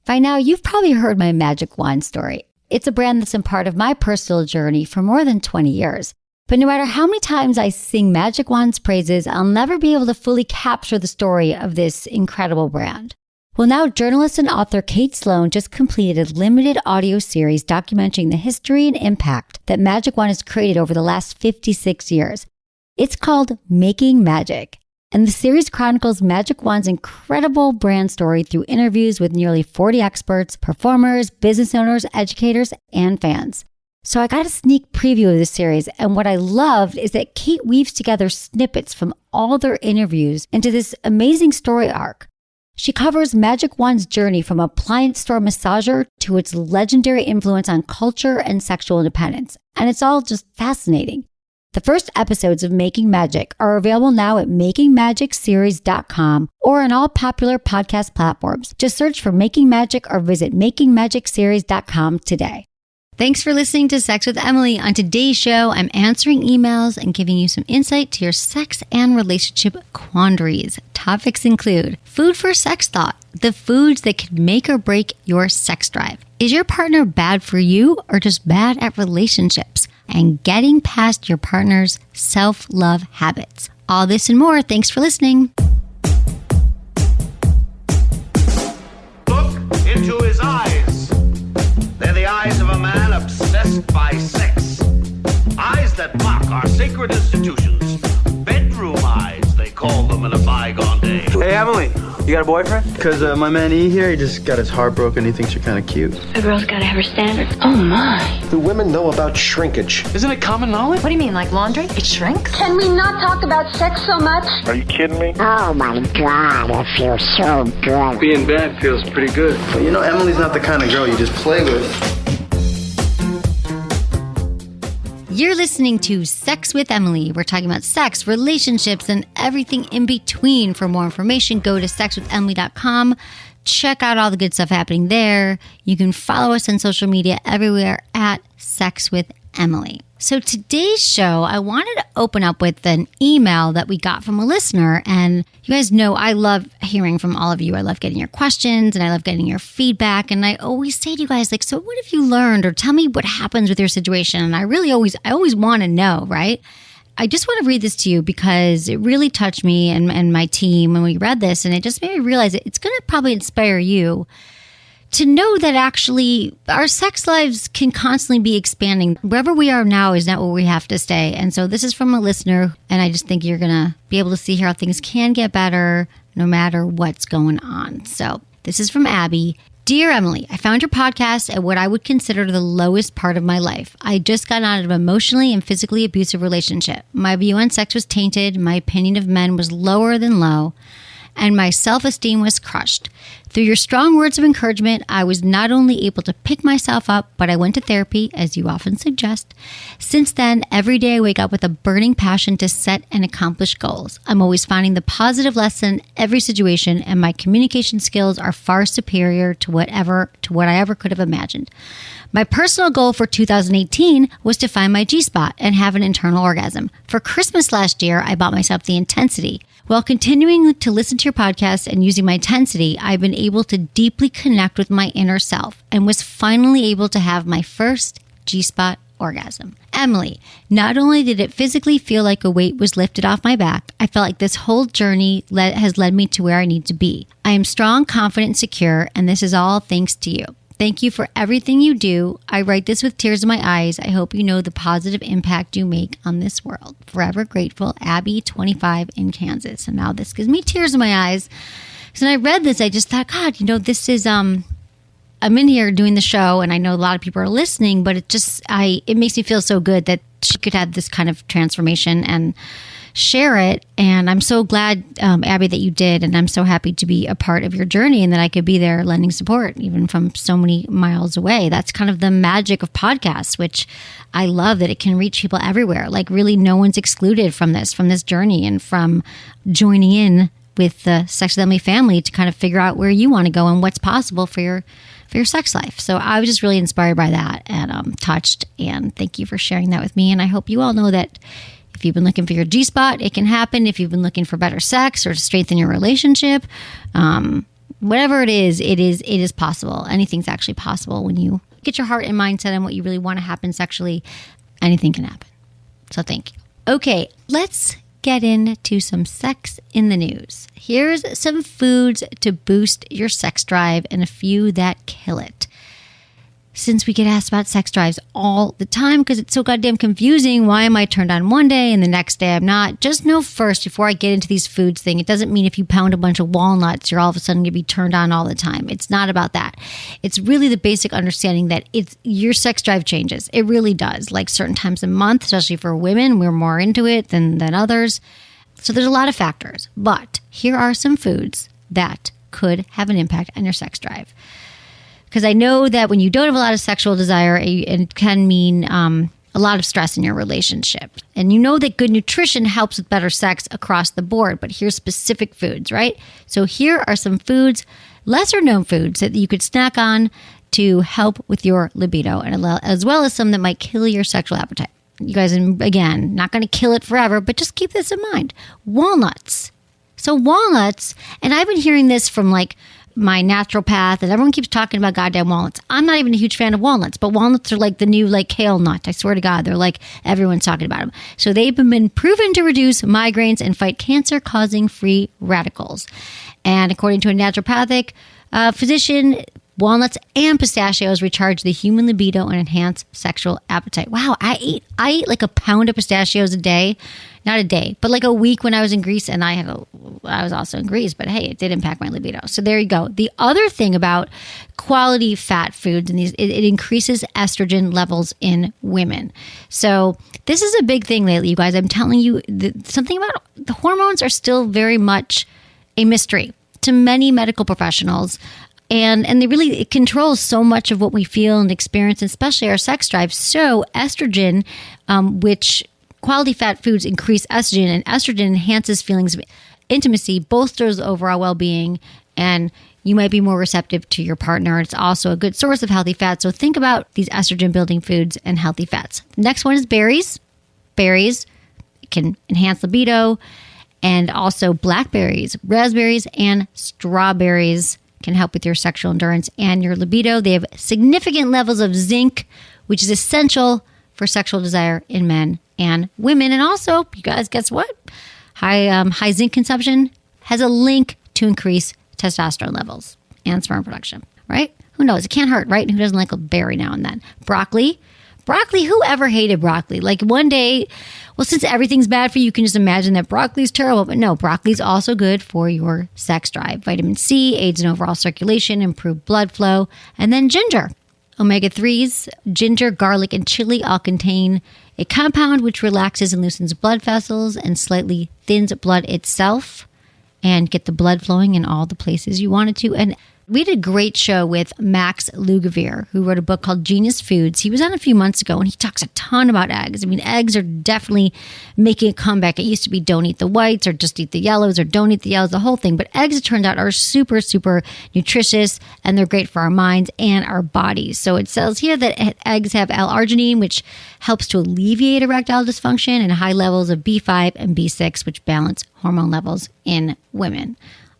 By now, you've probably heard my Magic Wand story. It's a brand that's been part of my personal journey for more than 20 years. But no matter how many times I sing Magic Wand's praises, I'll never be able to fully capture the story of this incredible brand. Well, now journalist and author Kate Sloan just completed a limited audio series documenting the history and impact that Magic Wand has created over the last 56 years. It's called Making Magic. And the series chronicles Magic Wand's incredible brand story through interviews with nearly 40 experts, performers, business owners, educators, and fans. So I got a sneak preview of this series, and what I loved is that Kate weaves together snippets from all their interviews into this amazing story arc. She covers Magic Wand's journey from appliance store massager to its legendary influence on culture and sexual independence, and it's all just fascinating. The first episodes of Making Magic are available now at makingmagicseries.com or on all popular podcast platforms. Just search for Making Magic or visit makingmagicseries.com today. Thanks for listening to Sex with Emily. On today's show, I'm answering emails and giving you some insight to your sex and relationship quandaries. Topics include food for sex thought, the foods that could make or break your sex drive. Is your partner bad for you or just bad at relationships? And getting past your partner's self-love habits. All this and more. Thanks for listening. Look into his eyes. They're the eyes of a man obsessed by sex. Eyes that mock our sacred institutions. Bedroom eyes, they call them in a bygone day. Hey, Emily, you got a boyfriend? Because my man E here, he just got his heart broken. He thinks you're kind of cute. A girl's got to have her standards. Oh, my. Do women know about shrinkage? Isn't it common knowledge? What do you mean, like laundry? It shrinks? Can we not talk about sex so much? Are you kidding me? Oh my God, it feels so good. Being bad feels pretty good. But you know, Emily's not the kind of girl you just play with. You're listening to Sex with Emily. We're talking about sex, relationships, and everything in between. For more information, go to sexwithemily.com. Check out all the good stuff happening there. You can follow us on social media everywhere at Sex with Emily. So today's show, I wanted to open up with an email that we got from a listener. And you guys know I love hearing from all of you. I love getting your questions and I love getting your feedback. And I always say to you guys, like, so what have you learned? Or tell me what happens with your situation. And I always want to know, right? I just want to read this to you because it really touched me and my team when we read this. And it just made me realize it's going to probably inspire you to know that actually our sex lives can constantly be expanding. Wherever we are now is not where we have to stay. And so this is from a listener, and I just think you're going to be able to see how things can get better no matter what's going on. So this is from Abby. Dear Emily, I found your podcast at what I would consider the lowest part of my life. I just got out of an emotionally and physically abusive relationship. My view on sex was tainted. My opinion of men was lower than low. And my self-esteem was crushed. Through your strong words of encouragement, I was not only able to pick myself up, but I went to therapy, as you often suggest. Since then, every day I wake up with a burning passion to set and accomplish goals. I'm always finding the positive lesson in every situation, and my communication skills are far superior to what I ever could have imagined. My personal goal for 2018 was to find my G-spot and have an internal orgasm. For Christmas last year, I bought myself the Intensity. While continuing to listen to your podcast and using my Intensity, I've been able to deeply connect with my inner self and was finally able to have my first G-spot orgasm. Emily, not only did it physically feel like a weight was lifted off my back, I felt like this whole journey has led me to where I need to be. I am strong, confident, and secure, and this is all thanks to you. Thank you for everything you do. I write this with tears in my eyes. I hope you know the positive impact you make on this world. Forever grateful, Abby, 25 in Kansas. And now this gives me tears in my eyes. So when I read this, I just thought, God, this is, I'm in here doing the show and I know a lot of people are listening, but it makes me feel so good that she could have this kind of transformation and share it. And I'm so glad, Abby, that you did. And I'm so happy to be a part of your journey and that I could be there lending support, even from so many miles away. That's kind of the magic of podcasts, which I love, that it can reach people everywhere. Like really no one's excluded from this journey and from joining in with the Sex with Emily family to kind of figure out where you want to go and what's possible for your sex life. So I was just really inspired by that and touched. And thank you for sharing that with me. And I hope you all know that if you've been looking for your G-spot, it can happen. If you've been looking for better sex or to strengthen your relationship, Whatever it is possible. Anything's actually possible when you get your heart and mindset on what you really want to happen sexually. Anything can happen. So thank you. Okay, let's get into some sex in the news. Here's some foods to boost your sex drive and a few that kill it. Since we get asked about sex drives all the time because it's so goddamn confusing, why am I turned on one day and the next day I'm not? Just know first, before I get into these foods thing, it doesn't mean if you pound a bunch of walnuts, you're all of a sudden going to be turned on all the time. It's not about that. It's really the basic understanding that your sex drive changes. It really does. Like certain times a month, especially for women, we're more into it than others. So there's a lot of factors. But here are some foods that could have an impact on your sex drive. Because I know that when you don't have a lot of sexual desire, it can mean a lot of stress in your relationship. And you know that good nutrition helps with better sex across the board. But here's specific foods, right? So here are some foods, lesser known foods that you could snack on to help with your libido, and as well as some that might kill your sexual appetite. You guys, again, not going to kill it forever, but just keep this in mind. Walnuts. So walnuts, and I've been hearing this from like my naturopath, and everyone keeps talking about goddamn walnuts. I'm not even a huge fan of walnuts, but walnuts are like the new like kale nut. I swear to God, they're like everyone's talking about them. So they've been proven to reduce migraines and fight cancer-causing free radicals. And according to a naturopathic physician, walnuts and pistachios recharge the human libido and enhance sexual appetite. Wow, I eat like a pound of pistachios a day. Not a day, but like a week when I was in Greece, and I was also in Greece, but hey, it did impact my libido. So there you go. The other thing about quality fat foods, and it increases estrogen levels in women. So this is a big thing lately, you guys. I'm telling you, something about the hormones are still very much a mystery to many medical professionals. And it controls so much of what we feel and experience, especially our sex drive. So estrogen, which quality fat foods increase estrogen, and estrogen enhances feelings of intimacy, bolsters overall well-being, and you might be more receptive to your partner. It's also a good source of healthy fats. So think about these estrogen-building foods and healthy fats. Next one is berries. Berries can enhance libido, and also blackberries, raspberries, and strawberries can help with your sexual endurance and your libido. They have significant levels of zinc, which is essential for sexual desire in men and women. And also, you guys, guess what? High zinc consumption has a link to increase testosterone levels and sperm production, right? Who knows? It can't hurt, right? Who doesn't like a berry now and then? Broccoli. Who ever hated broccoli? Like one day, well, since everything's bad for you, you can just imagine that broccoli's terrible. But no, broccoli's also good for your sex drive. Vitamin C aids in overall circulation, improved blood flow. And then ginger. Omega-3s, ginger, garlic, and chili all contain a compound which relaxes and loosens blood vessels and slightly thins blood itself and get the blood flowing in all the places you want it to. And we did a great show with Max Lugavere, who wrote a book called Genius Foods. He was on a few months ago, and he talks a ton about eggs. I mean, eggs are definitely making a comeback. It used to be don't eat the whites or just eat the yellows or don't eat the yellows, the whole thing. But eggs, it turned out, are super, super nutritious, and they're great for our minds and our bodies. So it says here that eggs have L-arginine, which helps to alleviate erectile dysfunction, and high levels of B5 and B6, which balance hormone levels in women.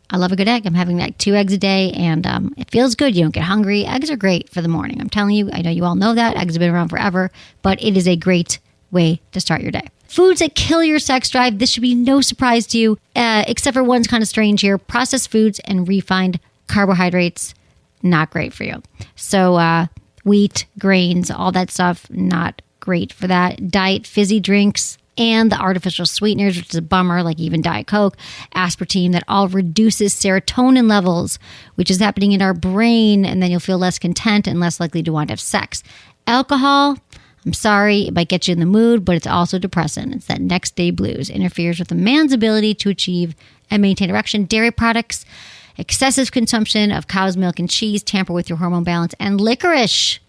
I love a good egg. I'm having like 2 eggs a day, and it feels good. You don't get hungry. Eggs are great for the morning. I'm telling you, I know you all know that. Eggs have been around forever, but it is a great way to start your day. Foods that kill your sex drive. This should be no surprise to you, except for one's kind of strange here. Processed foods and refined carbohydrates, not great for you. So wheat, grains, all that stuff, not great for that. Diet, fizzy drinks, and the artificial sweeteners, which is a bummer, like even Diet Coke, aspartame, that all reduces serotonin levels, which is happening in our brain, and then you'll feel less content and less likely to want to have sex. Alcohol, I'm sorry, it might get you in the mood, but it's also depressant. It's that next day blues. Interferes with a man's ability to achieve and maintain erection. Dairy products, excessive consumption of cow's milk and cheese tamper with your hormone balance. And licorice.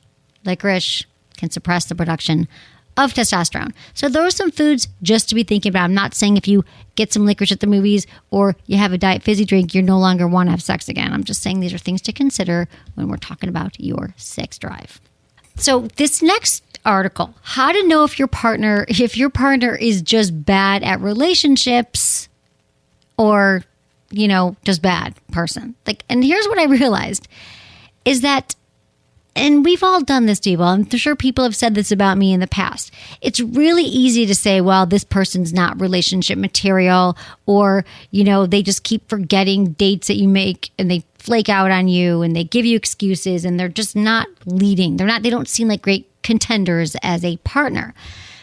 Licorice can suppress the production of testosterone. So those are some foods just to be thinking about. I'm not saying if you get some licorice at the movies or you have a diet fizzy drink, you no longer want to have sex again. I'm just saying these are things to consider when we're talking about your sex drive. So this next article, how to know if your partner is just bad at relationships or just bad person. Like, and here's what I realized is that, and we've all done this, people. I'm sure people have said this about me in the past. It's really easy to say, well, this person's not relationship material, or, they just keep forgetting dates that you make and they flake out on you and they give you excuses and they're just not leading. They don't seem like great contenders as a partner.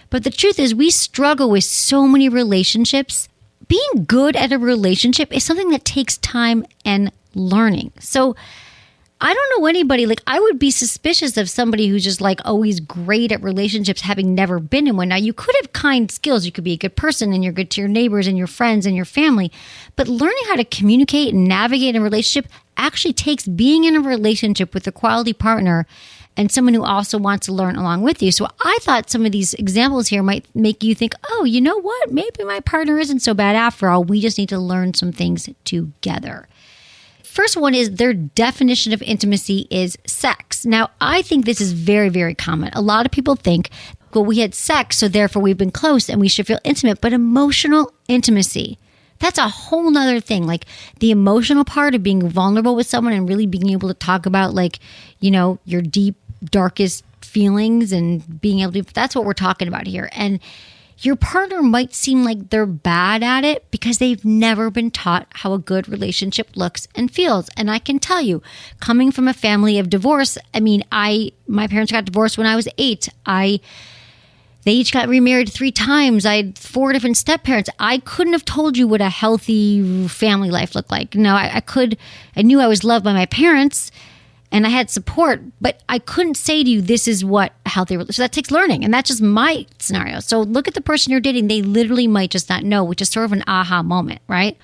But the truth is, we struggle with so many relationships. Being good at a relationship is something that takes time and learning. So I don't know anybody, I would be suspicious of somebody who's just always great at relationships, having never been in one. Now, you could have kind skills. You could be a good person and you're good to your neighbors and your friends and your family. But learning how to communicate and navigate a relationship actually takes being in a relationship with a quality partner and someone who also wants to learn along with you. So I thought some of these examples here might make you think, oh, you know what? Maybe my partner isn't so bad after all. We just need to learn some things together. First one is their definition of intimacy is sex. Now, I think this is very, very common. A lot of people think, well, we had sex, so therefore we've been close and we should feel intimate. But emotional intimacy, that's a whole nother thing. The emotional part of being vulnerable with someone and really being able to talk about your deep, darkest feelings and being able to, that's what we're talking about here. And your partner might seem like they're bad at it because they've never been taught how a good relationship looks and feels. And I can tell you, coming from a family of divorce, my parents got divorced when I was 8. They each got remarried 3 times. I had 4 different step-parents. I couldn't have told you what a healthy family life looked like. No, I knew I was loved by my parents and I had support, but I couldn't say to you, this is what a healthy relationship. So that takes learning, and that's just my scenario. So look at the person you're dating. They literally might just not know, which is sort of an aha moment, right?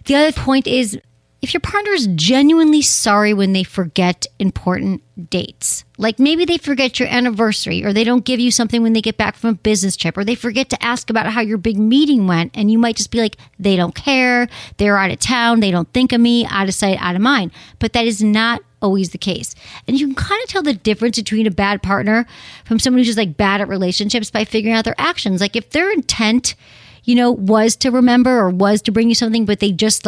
The other point is, if your partner is genuinely sorry when they forget important dates, like maybe they forget your anniversary, or they don't give you something when they get back from a business trip, or they forget to ask about how your big meeting went, and you might just be like, they don't care, they're out of town, they don't think of me, out of sight, out of mind. But that is not always the case. And you can kind of tell the difference between a bad partner from someone who's just bad at relationships by figuring out their actions. If their intent, was to remember or was to bring you something, but they just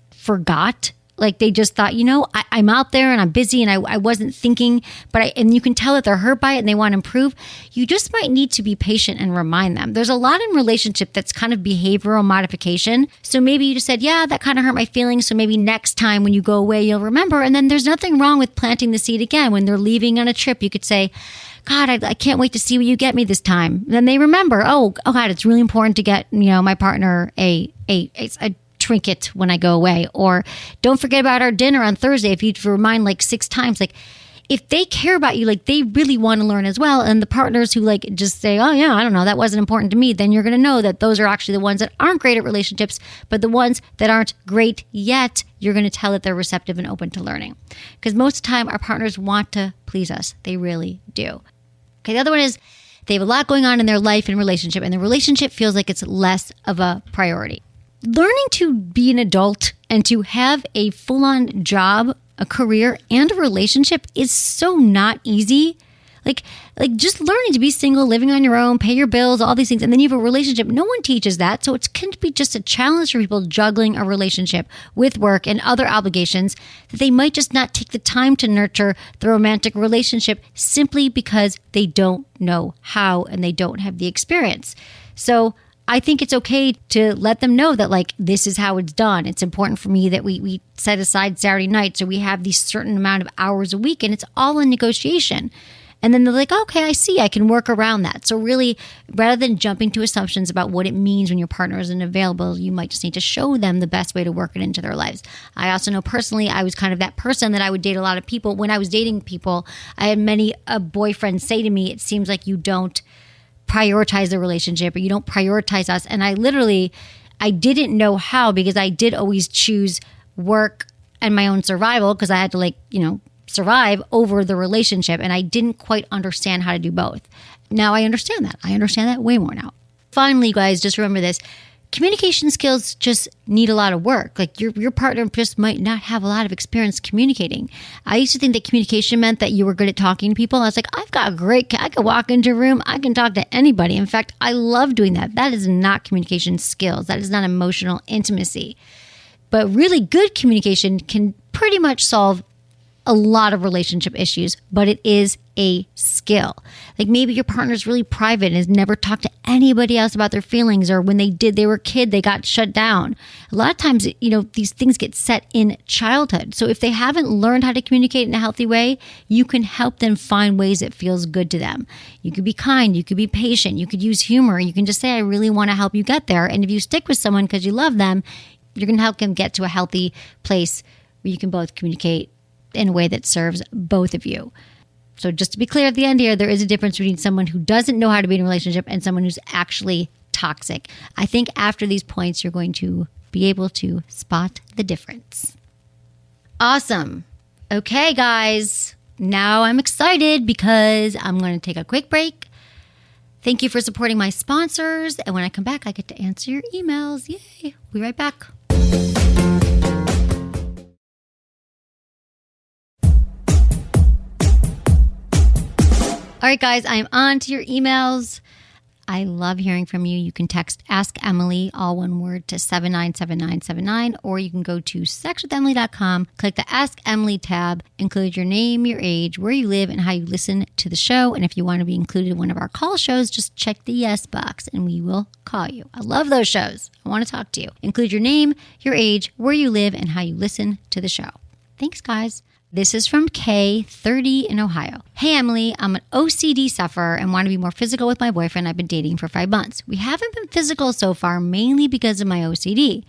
forgot. They just thought, I'm out there and I'm busy and I wasn't thinking, and you can tell that they're hurt by it and they want to improve. You just might need to be patient and remind them. There's a lot in relationship that's kind of behavioral modification. So maybe you just said, yeah, that kind of hurt my feelings. So maybe next time when you go away, you'll remember. And then there's nothing wrong with planting the seed again. When they're leaving on a trip, you could say, God, I can't wait to see what you get me this time. Then they remember, oh God, it's really important to get, my partner a trinket when I go away. Or don't forget about our dinner on Thursday. If you remind 6 times, if they care about you, they really want to learn as well. And the partners who just say, oh yeah, I don't know, that wasn't important to me, then you're going to know that those are actually the ones that aren't great at relationships. But the ones that aren't great yet, you're going to tell that they're receptive and open to learning. Because most of the time our partners want to please us. They really do. Okay, the other one is they have a lot going on in their life and relationship, and the relationship feels like it's less of a priority. Learning to be an adult and to have a full-on job, a career, and a relationship is so not easy. Just learning to be single, living on your own, pay your bills, all these things, and then you have a relationship. No one teaches that. So it can be just a challenge for people juggling a relationship with work and other obligations that they might just not take the time to nurture the romantic relationship simply because they don't know how and they don't have the experience. So I think it's okay to let them know that this is how it's done. It's important for me that we set aside Saturday nights, or we have these certain amount of hours a week, and it's all in negotiation. And then they're like, okay, I see, I can work around that. So really, rather than jumping to assumptions about what it means when your partner isn't available, you might just need to show them the best way to work it into their lives. I also know personally, I was kind of that person that I would date a lot of people. When I was dating people, I had many boyfriends say to me, it seems like you don't prioritize the relationship, or you don't prioritize us. And I didn't know how, because I did always choose work and my own survival, because I had to survive over the relationship. And I didn't quite understand how to do both. Now I understand that. I understand that way more now. Finally, guys, just remember this. Communication skills just need a lot of work. Your partner just might not have a lot of experience communicating. I used to think that communication meant that you were good at talking to people. I was like, I could walk into a room, I can talk to anybody. In fact, I love doing that. That is not communication skills. That is not emotional intimacy. But really good communication can pretty much solve a lot of relationship issues, but it is a skill. Like maybe your partner's really private and has never talked to anybody else about their feelings, or when they were a kid, they got shut down. A lot of times, these things get set in childhood. So if they haven't learned how to communicate in a healthy way, you can help them find ways that feels good to them. You could be kind, you could be patient, you could use humor. You can just say, I really want to help you get there. And if you stick with someone because you love them, you're going to help them get to a healthy place where you can both communicate in a way that serves both of you. So just to be clear at the end here, there is a difference between someone who doesn't know how to be in a relationship and someone who's actually toxic. I think after these points, you're going to be able to spot the difference. Awesome. Okay, guys. Now I'm excited because I'm going to take a quick break. Thank you for supporting my sponsors. And when I come back, I get to answer your emails. Yay. We'll be right back. All right, guys, I'm on to your emails. I love hearing from you. You can text Ask Emily, all one word, to 797979, or you can go to sexwithemily.com, click the Ask Emily tab, include your name, your age, where you live, and how you listen to the show. And if you want to be included in one of our call shows, just check the yes box and we will call you. I love those shows. I want to talk to you. Include your name, your age, where you live, and how you listen to the show. Thanks, guys. This is from Kay, 30 in Ohio. Hey, Emily, I'm an OCD sufferer and want to be more physical with my boyfriend I've been dating for 5 months. We haven't been physical so far, mainly because of my OCD.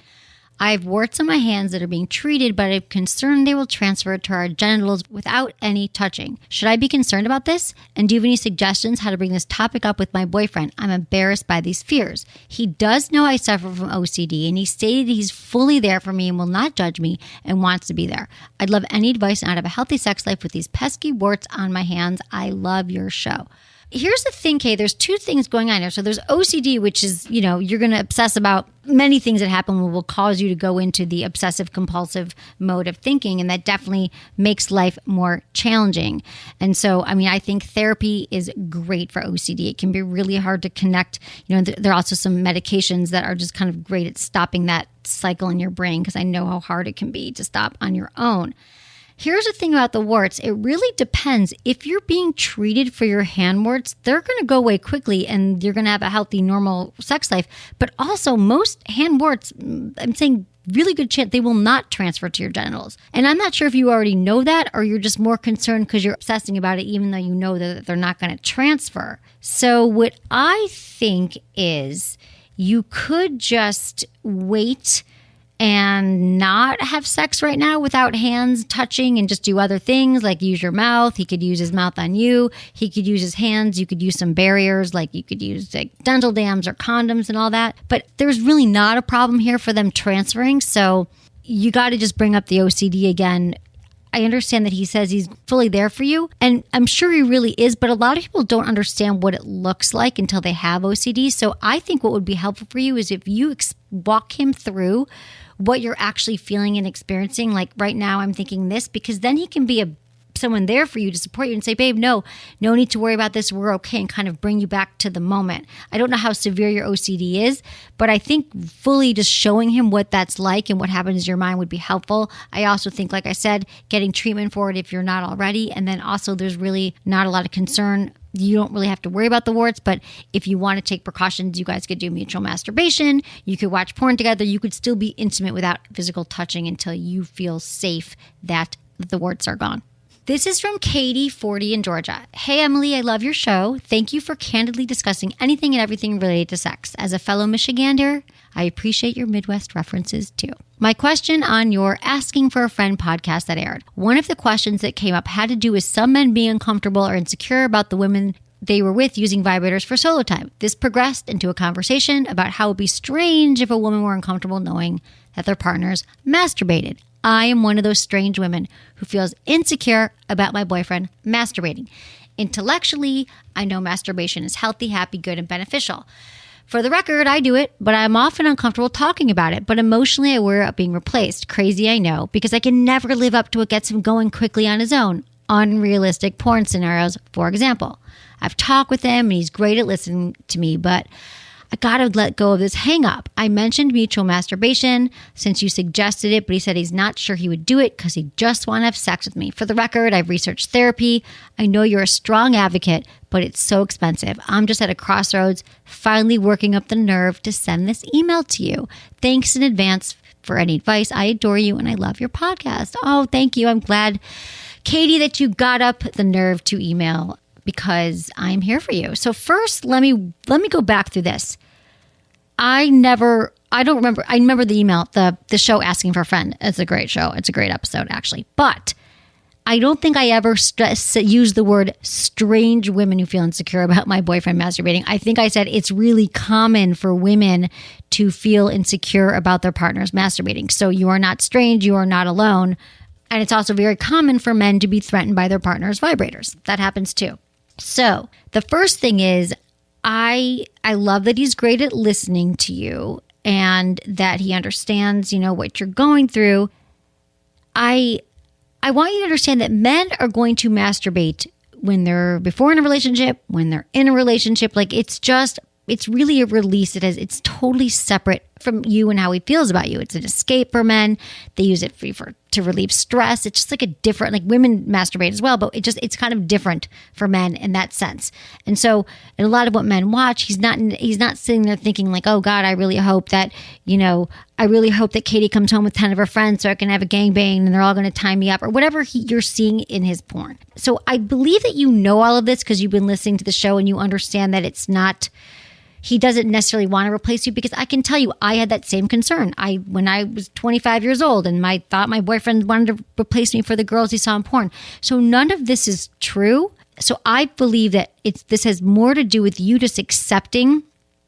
I have warts on my hands that are being treated, but I'm concerned they will transfer to our genitals without any touching. Should I be concerned about this? And do you have any suggestions how to bring this topic up with my boyfriend? I'm embarrassed by these fears. He does know I suffer from OCD, and he stated he's fully there for me and will not judge me and wants to be there. I'd love any advice on how to have a healthy sex life with these pesky warts on my hands. I love your show. Here's the thing, Kay, there's two things going on here. So there's OCD, which is, you're going to obsess about many things that happen that will cause you to go into the obsessive compulsive mode of thinking. And that definitely makes life more challenging. And so, I think therapy is great for OCD. It can be really hard to connect. There are also some medications that are just kind of great at stopping that cycle in your brain, because I know how hard it can be to stop on your own. Here's the thing about the warts. It really depends. If you're being treated for your hand warts, they're going to go away quickly and you're going to have a healthy, normal sex life. But also most hand warts, I'm saying really good chance they will not transfer to your genitals. And I'm not sure if you already know that or you're just more concerned because you're obsessing about it, even though you know that they're not going to transfer. So what I think is you could just wait and not have sex right now without hands touching and just do other things like use your mouth. He could use his mouth on you. He could use his hands. You could use some barriers, like you could use like dental dams or condoms and all that. But there's really not a problem here for them transferring. So you got to just bring up the OCD again. I understand that he says he's fully there for you, and I'm sure he really is, but a lot of people don't understand what it looks like until they have OCD. So I think what would be helpful for you is if you walk him through what you're actually feeling and experiencing. Like right now I'm thinking this, because then he can be someone there for you to support you and say, babe, no need to worry about this. We're okay, and kind of bring you back to the moment. I don't know how severe your OCD is, but I think fully just showing him what that's like and what happens in your mind would be helpful. I also think, like I said, getting treatment for it if you're not already. And then also there's really not a lot of concern. You don't really have to worry about the warts, but if you want to take precautions, you guys could do mutual masturbation. You could watch porn together. You could still be intimate without physical touching until you feel safe that the warts are gone. This is from Katie, 40 in Georgia. Hey, Emily, I love your show. Thank you for candidly discussing anything and everything related to sex. As a fellow Michigander, I appreciate your Midwest references too. My question on your Asking for a Friend podcast that aired. One of the questions that came up had to do with some men being uncomfortable or insecure about the women they were with using vibrators for solo time. This progressed into a conversation about how it would be strange if a woman were uncomfortable knowing that their partners masturbated. I am one of those strange women who feels insecure about my boyfriend masturbating. Intellectually, I know masturbation is healthy, happy, good, and beneficial. For the record, I do it, but I'm often uncomfortable talking about it. But emotionally, I worry about being replaced. Crazy, I know, because I can never live up to what gets him going quickly on his own. Unrealistic porn scenarios, for example. I've talked with him, and he's great at listening to me, but I gotta let go of this hang up. I mentioned mutual masturbation since you suggested it, but he said he's not sure he would do it because he just want to have sex with me. For the record, I've researched therapy. I know you're a strong advocate, but it's so expensive. I'm just at a crossroads, finally working up the nerve to send this email to you. Thanks in advance for any advice. I adore you and I love your podcast. Oh, thank you. I'm glad, Katie, that you got up the nerve to email because I'm here for you. So first, let me go back through this. I remember the email, the show Asking for a Friend. It's a great show. It's a great episode, actually. But I don't think I ever used the word strange women who feel insecure about my boyfriend masturbating. I think I said it's really common for women to feel insecure about their partners masturbating. So you are not strange. You are not alone. And it's also very common for men to be threatened by their partner's vibrators. That happens too. So the first thing is, I love that he's great at listening to you and that he understands, what you're going through. I want you to understand that men are going to masturbate when they're before in a relationship, when they're in a relationship. Like it's really a release. It's totally separate from you and how he feels about you. It's an escape for men. They use it to relieve stress. It's just like a different, like women masturbate as well, but it's kind of different for men in that sense. And so, in a lot of what men watch, he's not sitting there thinking like, oh God, I really hope that Katie comes home with 10 of her friends so I can have a gangbang and they're all going to tie me up or whatever you're seeing in his porn. So I believe that you know all of this because you've been listening to the show and you understand that it's not, he doesn't necessarily want to replace you, because I can tell you, I had that same concern. When I was 25 years old and I thought my boyfriend wanted to replace me for the girls he saw in porn. So none of this is true. So I believe that this has more to do with you just accepting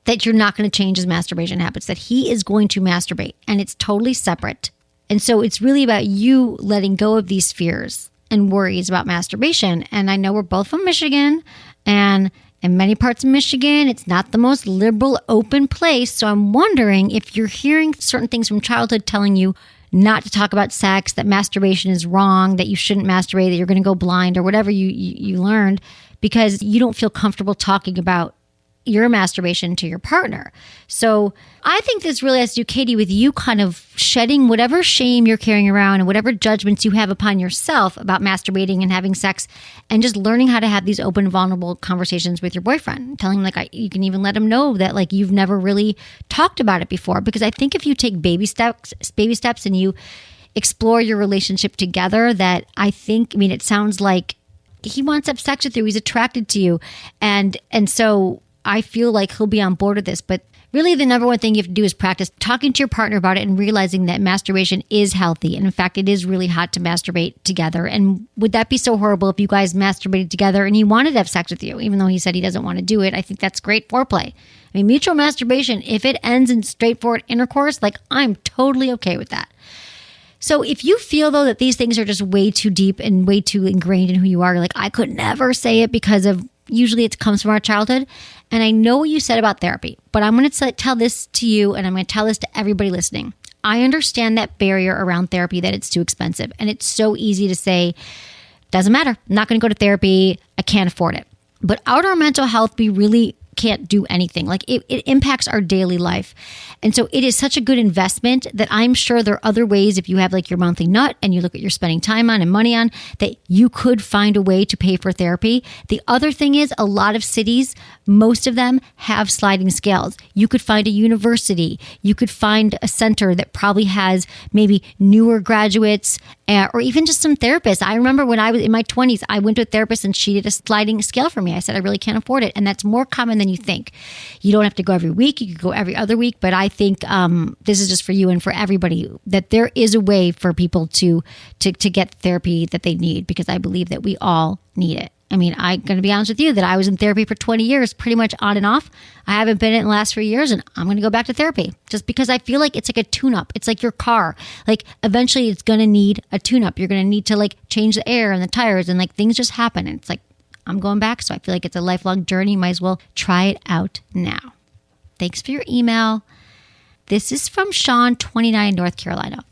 that you're not going to change his masturbation habits, that he is going to masturbate and it's totally separate. And so it's really about you letting go of these fears and worries about masturbation. And I know we're both from Michigan, and in many parts of Michigan, it's not the most liberal, open place. So I'm wondering if you're hearing certain things from childhood telling you not to talk about sex, that masturbation is wrong, that you shouldn't masturbate, that you're going to go blind or whatever you learned because you don't feel comfortable talking about your masturbation to your partner. So I think this really has to do, Katie, with you kind of shedding whatever shame you're carrying around and whatever judgments you have upon yourself about masturbating and having sex, and just learning how to have these open, vulnerable conversations with your boyfriend. Telling him, you can even let him know that you've never really talked about it before. Because I think if you take baby steps and you explore your relationship together, that it sounds like he wants to have sex with you. He's attracted to you. And so I feel like he'll be on board with this. But really, the number one thing you have to do is practice talking to your partner about it and realizing that masturbation is healthy. And in fact, it is really hot to masturbate together. And would that be so horrible if you guys masturbated together and he wanted to have sex with you, even though he said he doesn't want to do it? I think that's great foreplay. Mutual masturbation, if it ends in straightforward intercourse, I'm totally okay with that. So if you feel, though, that these things are just way too deep and way too ingrained in who you are, I could never say it because of, usually it comes from our childhood. And I know what you said about therapy, but I'm going to tell this to you, and I'm going to tell this to everybody listening. I understand that barrier around therapy, that it's too expensive. And it's so easy to say, doesn't matter, I'm not going to go to therapy, I can't afford it. But out our mental health, we really can't do anything. It impacts our daily life. And so it is such a good investment that I'm sure there are other ways, if you have your monthly nut and you look at your spending time on and money on, that you could find a way to pay for therapy. The other thing is, a lot of cities, most of them have sliding scales. You could find a university. You could find a center that probably has maybe newer graduates or even just some therapists. I remember when I was in my 20s, I went to a therapist and she did a sliding scale for me. I said, I really can't afford it. And that's more common than you think. You don't have to go every week. You could go every other week. But I think this is just for you and for everybody, that there is a way for people to get the therapy that they need, because I believe that we all need it. I'm going to be honest with you that I was in therapy for 20 years, pretty much on and off. I haven't been in the last 3 years, and I'm going to go back to therapy just because I feel like it's like a tune-up. It's like your car. Eventually it's going to need a tune-up. You're going to need to change the air and the tires, and things just happen. And it's I'm going back. So I feel like it's a lifelong journey. You might as well try it out now. Thanks for your email. This is from Sean, 29, North Carolina.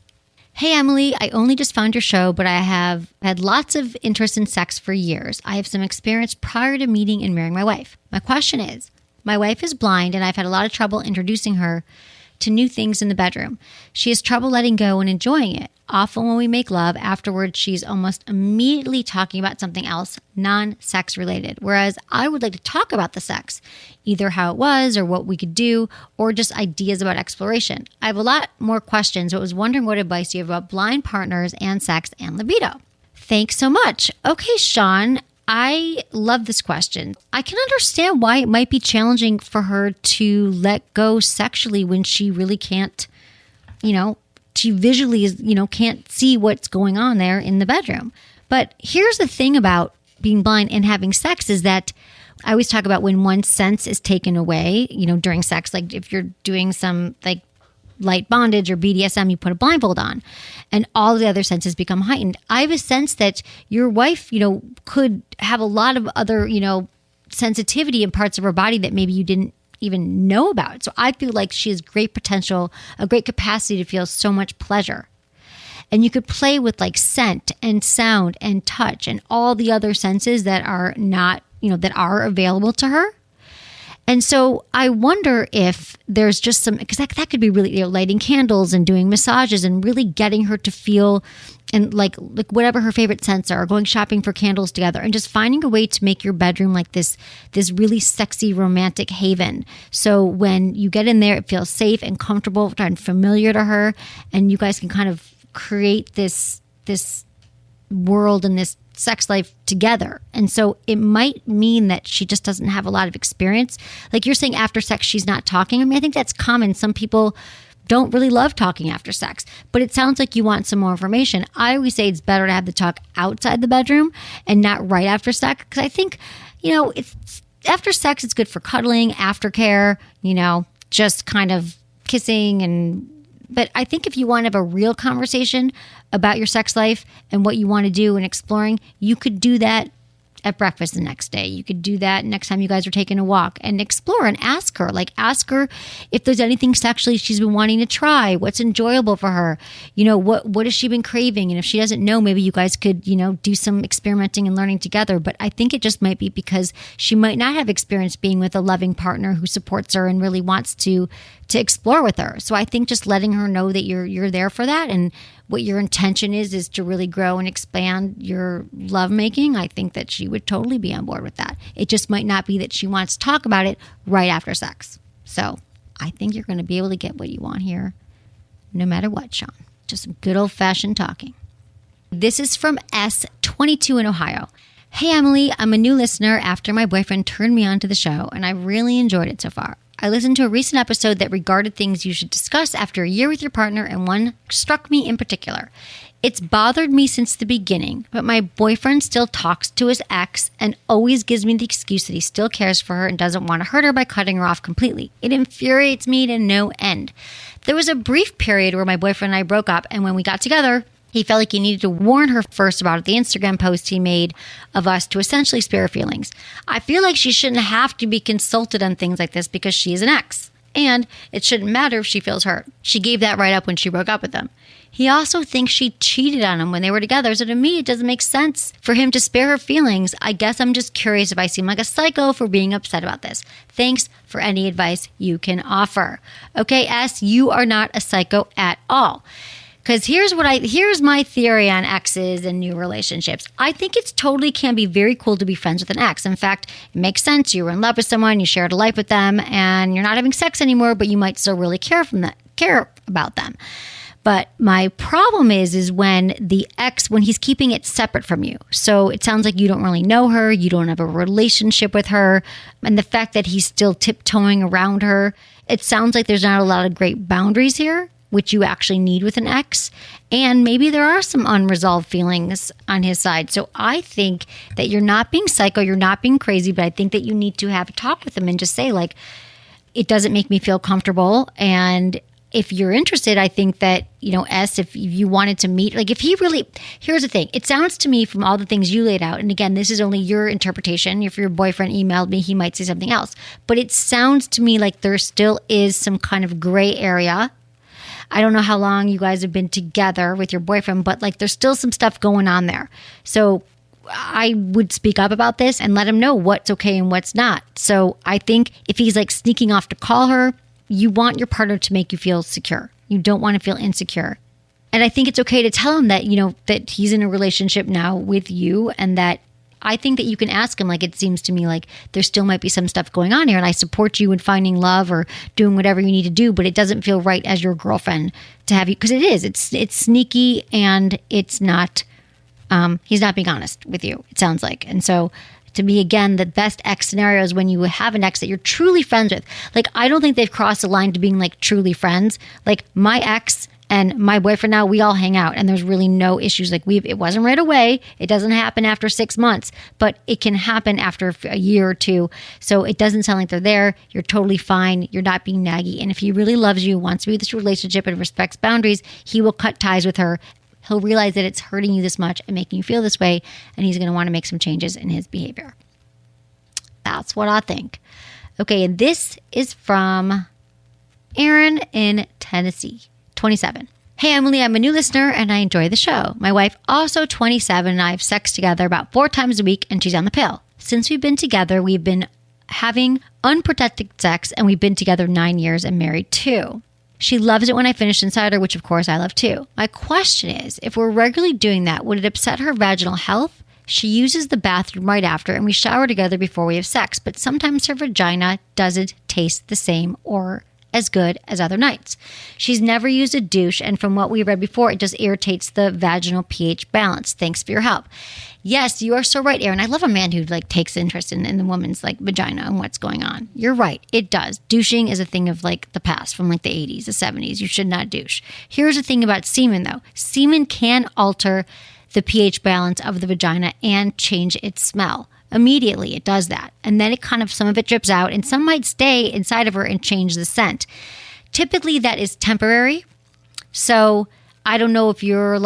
Hey, Emily, I only just found your show, but I have had lots of interest in sex for years. I have some experience prior to meeting and marrying my wife. My question is, My wife is blind, and I've had a lot of trouble introducing her to new things in the bedroom. She has trouble letting go and enjoying it. Often when we make love, afterwards, she's almost immediately talking about something else, non-sex related. Whereas I would like to talk about the sex, either how it was or what we could do, or just ideas about exploration. I have a lot more questions, but was wondering what advice you have about blind partners and sex and libido. Thanks so much. Okay, Sean, I love this question. I can understand why it might be challenging for her to let go sexually when she really can't, she visually is, can't see what's going on there in the bedroom. But here's the thing about being blind and having sex is that I always talk about when one sense is taken away, during sex, like if you're doing some like light bondage or BDSM, you put a blindfold on and all the other senses become heightened. I have a sense that your wife, could have a lot of other, sensitivity in parts of her body that maybe you didn't even know about. So I feel like she has great potential, a great capacity to feel so much pleasure. And you could play with like scent and sound and touch and all the other senses that are not, that are available to her. And so I wonder if there's just some, because that could be really, lighting candles and doing massages and really getting her to feel and like whatever her favorite scents are, or going shopping for candles together and just finding a way to make your bedroom like this really sexy, romantic haven. So when you get in there, it feels safe and comfortable and familiar to her. And you guys can kind of create this world and this sex life together. And so it might mean that she just doesn't have a lot of experience. Like you're saying after sex, she's not talking. I mean, I think that's common. Some people don't really love talking after sex, but it sounds like you want some more information. I always say it's better to have the talk outside the bedroom and not right after sex. Because I think, it's after sex, it's good for cuddling, aftercare, just kind of kissing but I think if you want to have a real conversation about your sex life and what you want to do and exploring, you could do that at breakfast the next day. You could do that next time you guys are taking a walk and explore and ask her if there's anything sexually she's been wanting to try, what's enjoyable for her, what has she been craving? And if she doesn't know, maybe you guys could, do some experimenting and learning together. But I think it just might be because she might not have experience being with a loving partner who supports her and really wants to explore with her. So I think just letting her know that you're there for that and what your intention is to really grow and expand your lovemaking. I think that she would totally be on board with that. It just might not be that she wants to talk about it right after sex. So I think you're going to be able to get what you want here, no matter what, Sean. Just some good old-fashioned talking. This is from S22 in Ohio. Hey, Emily, I'm a new listener after my boyfriend turned me on to the show, and I really enjoyed it so far. I listened to a recent episode that regarded things you should discuss after a year with your partner, and one struck me in particular. It's bothered me since the beginning, but my boyfriend still talks to his ex and always gives me the excuse that he still cares for her and doesn't want to hurt her by cutting her off completely. It infuriates me to no end. There was a brief period where my boyfriend and I broke up, and when we got together, he felt like he needed to warn her first about the Instagram post he made of us to essentially spare her feelings. I feel like she shouldn't have to be consulted on things like this because she is an ex. And it shouldn't matter if she feels hurt. She gave that right up when she broke up with him. He also thinks she cheated on him when they were together. So to me, it doesn't make sense for him to spare her feelings. I guess I'm just curious if I seem like a psycho for being upset about this. Thanks for any advice you can offer. Okay, S, you are not a psycho at all. Because here's my theory on exes and new relationships. I think it's totally can be very cool to be friends with an ex. In fact, it makes sense. You were in love with someone, you shared a life with them, and you're not having sex anymore, but you might still really care about them. But my problem is when the ex, when he's keeping it separate from you. So it sounds like you don't really know her, you don't have a relationship with her, and the fact that he's still tiptoeing around her, it sounds like there's not a lot of great boundaries here, which you actually need with an ex. And maybe there are some unresolved feelings on his side. So I think that you're not being psycho, you're not being crazy, but I think that you need to have a talk with him and just say, like, it doesn't make me feel comfortable. And if you're interested, I think that, S, if you wanted to meet, like if he really, here's the thing. It sounds to me from all the things you laid out, and again, this is only your interpretation. If your boyfriend emailed me, he might say something else. But it sounds to me like there still is some kind of gray area. I don't know how long you guys have been together with your boyfriend, but like there's still some stuff going on there. So I would speak up about this and let him know what's okay and what's not. So I think if he's like sneaking off to call her, you want your partner to make you feel secure. You don't want to feel insecure. And I think it's okay to tell him that, that he's in a relationship now with you, and that I think that you can ask him, like, it seems to me like there still might be some stuff going on here, and I support you in finding love or doing whatever you need to do, but it doesn't feel right as your girlfriend to have you, because it's sneaky, and it's not, he's not being honest with you, it sounds like. And so to me, again, the best ex scenario is when you have an ex that you're truly friends with. Like, I don't think they've crossed the line to being like truly friends. Like, my ex and my boyfriend now, we all hang out, and there's really no issues. Like, it wasn't right away. It doesn't happen after 6 months, but it can happen after a year or two. So it doesn't sound like they're there. You're totally fine. You're not being naggy. And if he really loves you, wants to be in this relationship and respects boundaries, he will cut ties with her. He'll realize that it's hurting you this much and making you feel this way, and he's going to want to make some changes in his behavior. That's what I think. Okay, and this is from Aaron in Tennessee. 27. Hey, Emily, I'm a new listener and I enjoy the show. My wife, also 27, and I have sex together about 4 times a week, and she's on the pill. Since we've been together, we've been having unprotected sex, and we've been together 9 years and married 2. She loves it when I finish inside her, which of course I love too. My question is, if we're regularly doing that, would it upset her vaginal health? She uses the bathroom right after, and we shower together before we have sex, but sometimes her vagina doesn't taste the same or as good as other nights. She's never used a douche, and from what we read before, it just irritates the vaginal pH balance. Thanks for your help. Yes, you are so right, Aaron. I love a man who takes interest in the woman's vagina and what's going on. You're right. It does. Douching is a thing of the past, from the 80s, the 70s. You should not douche. Here's the thing about semen, though. Semen can alter the pH balance of the vagina and change its smell. Immediately, it does that. And then some of it drips out, and some might stay inside of her and change the scent. Typically, that is temporary. So I don't know if you're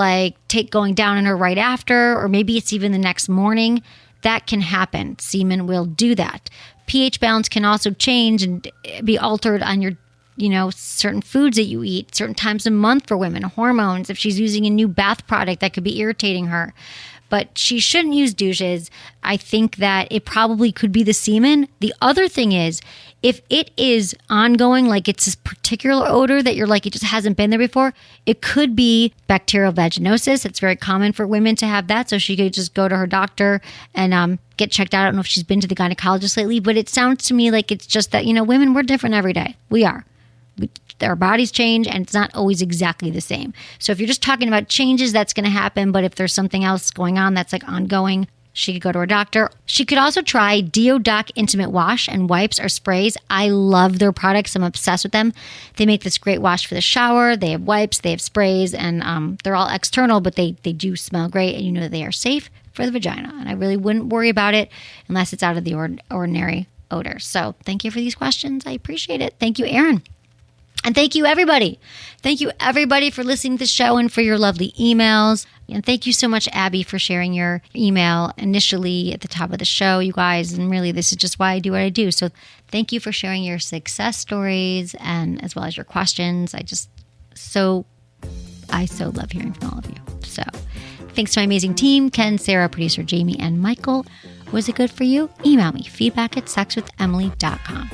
going down on her right after, or maybe it's even the next morning. That can happen. Semen will do that. pH balance can also change and be altered on your certain foods that you eat, certain times a month for women, hormones. If she's using a new bath product, that could be irritating her. But she shouldn't use douches. I think that it probably could be the semen. The other thing is, if it is ongoing, it's this particular odor that you're it just hasn't been there before, it could be bacterial vaginosis. It's very common for women to have that. So she could just go to her doctor and get checked out. I don't know if she's been to the gynecologist lately, but it sounds to me like it's just that, women, we're different every day. We are. Our bodies change, and it's not always exactly the same. So if you're just talking about changes, that's going to happen. But if there's something else going on that's ongoing, she could go to her doctor. She could also try Deodoc Intimate Wash and wipes or sprays. I love their products. I'm obsessed with them. They make this great wash for the shower. They have wipes, they have sprays, and they're all external, but they do smell great, and that they are safe for the vagina. And I really wouldn't worry about it unless it's out of the ordinary odor. So thank you for these questions. I appreciate it. Thank you, Aaron. And thank you, everybody. Thank you, everybody, for listening to the show and for your lovely emails. And thank you so much, Abby, for sharing your email initially at the top of the show, you guys. And really, this is just why I do what I do. So thank you for sharing your success stories and as well as your questions. I so love hearing from all of you. So thanks to my amazing team, Ken, Sarah, producer Jamie, and Michael. Was it good for you? Email me, feedback@sexwithemily.com.